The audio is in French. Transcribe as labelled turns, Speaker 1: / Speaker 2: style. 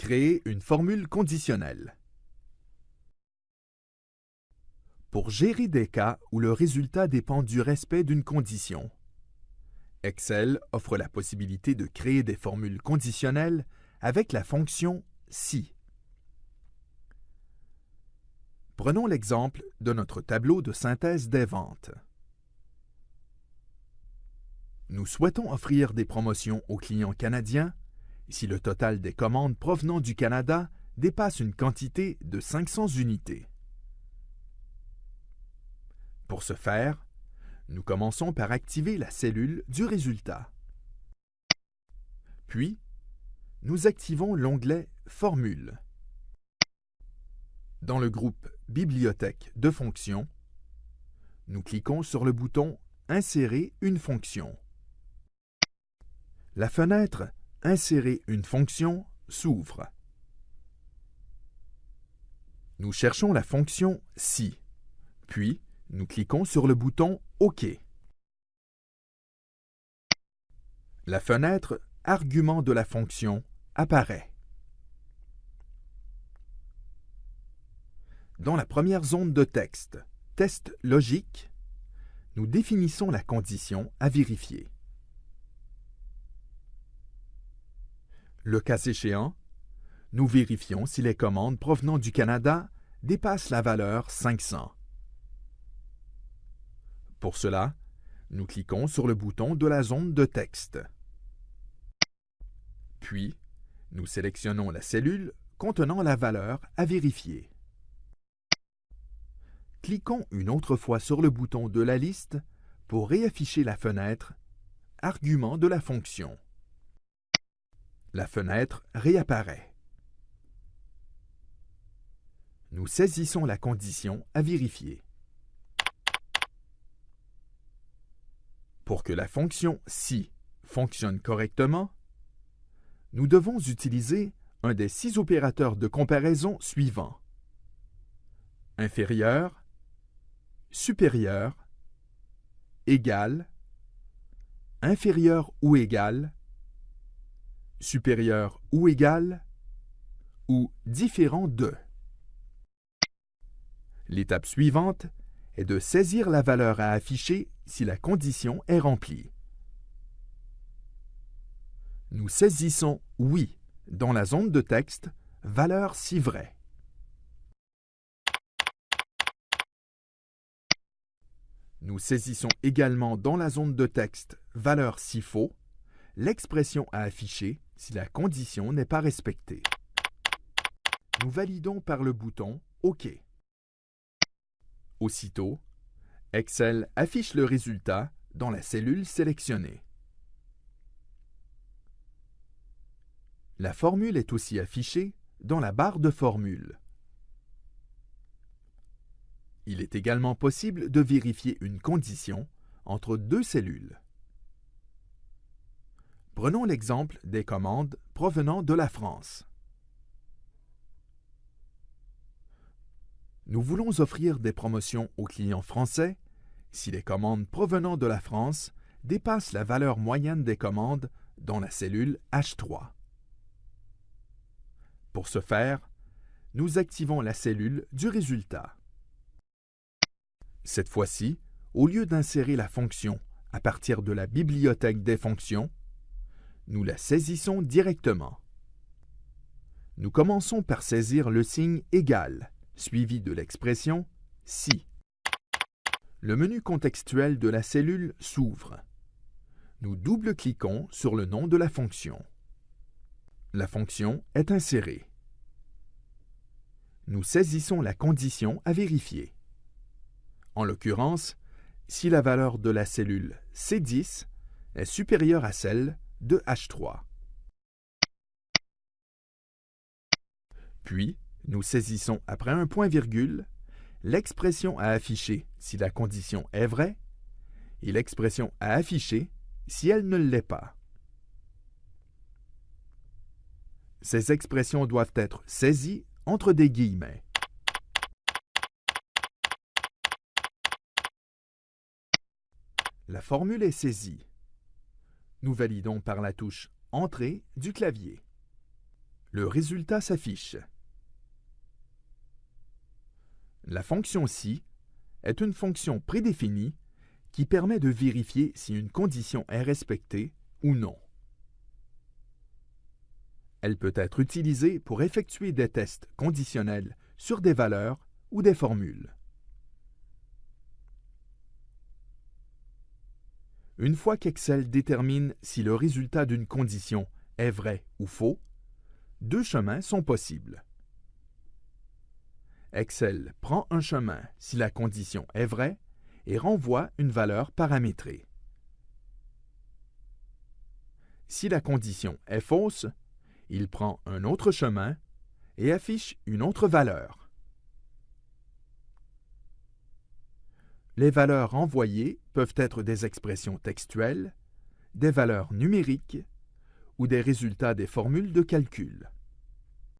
Speaker 1: Créer une formule conditionnelle. Pour gérer des cas où le résultat dépend du respect d'une condition, Excel offre la possibilité de créer des formules conditionnelles avec la fonction si. Prenons l'exemple de notre tableau de synthèse des ventes. Nous souhaitons offrir des promotions aux clients canadiens si le total des commandes provenant du Canada dépasse une quantité de 500 unités. Pour ce faire, nous commençons par activer la cellule du résultat. Puis, nous activons l'onglet Formule. Dans le groupe Bibliothèque de fonctions, nous cliquons sur le bouton Insérer une fonction. La fenêtre Insérer une fonction s'ouvre. Nous cherchons la fonction si, puis nous cliquons sur le bouton OK. La fenêtre Argument de la fonction apparaît. Dans la première zone de texte, Test logique, nous définissons la condition à vérifier. Le cas échéant, nous vérifions si les commandes provenant du Canada dépassent la valeur 500. Pour cela, nous cliquons sur le bouton de la zone de texte. Puis, nous sélectionnons la cellule contenant la valeur à vérifier. Cliquons une autre fois sur le bouton de la liste pour réafficher la fenêtre « Argument de la fonction ». La fenêtre réapparaît. Nous saisissons la condition à vérifier. Pour que la fonction « si » fonctionne correctement, nous devons utiliser un des 6 opérateurs de comparaison suivants: inférieur, supérieur, égal, inférieur ou égal, supérieur ou égal, ou différent de. L'étape suivante est de saisir la valeur à afficher si la condition est remplie. Nous saisissons « Oui » dans la zone de texte « Valeur si vrai ». Nous saisissons également dans la zone de texte « Valeur si faux » l'expression à afficher si la condition n'est pas respectée. Nous validons par le bouton « OK ». Aussitôt, Excel affiche le résultat dans la cellule sélectionnée. La formule est aussi affichée dans la barre de formule. Il est également possible de vérifier une condition entre 2 cellules. Prenons l'exemple des commandes provenant de la France. Nous voulons offrir des promotions aux clients français si les commandes provenant de la France dépassent la valeur moyenne des commandes dans la cellule H3. Pour ce faire, nous activons la cellule du résultat. Cette fois-ci, au lieu d'insérer la fonction à partir de la bibliothèque des fonctions, nous la saisissons directement. Nous commençons par saisir le signe égal, suivi de l'expression si. Le menu contextuel de la cellule s'ouvre. Nous double-cliquons sur le nom de la fonction. La fonction est insérée. Nous saisissons la condition à vérifier. En l'occurrence, si la valeur de la cellule C10 est supérieure à celle de H3. Puis, nous saisissons après un point-virgule l'expression à afficher si la condition est vraie et l'expression à afficher si elle ne l'est pas. Ces expressions doivent être saisies entre des guillemets. La formule est saisie. Nous validons par la touche Entrée du clavier. Le résultat s'affiche. La fonction si est une fonction prédéfinie qui permet de vérifier si une condition est respectée ou non. Elle peut être utilisée pour effectuer des tests conditionnels sur des valeurs ou des formules. Une fois qu'Excel détermine si le résultat d'une condition est vrai ou faux, deux chemins sont possibles. Excel prend un chemin si la condition est vraie et renvoie une valeur paramétrée. Si la condition est fausse, il prend un autre chemin et affiche une autre valeur. Les valeurs renvoyées peuvent être des expressions textuelles, des valeurs numériques ou des résultats des formules de calcul.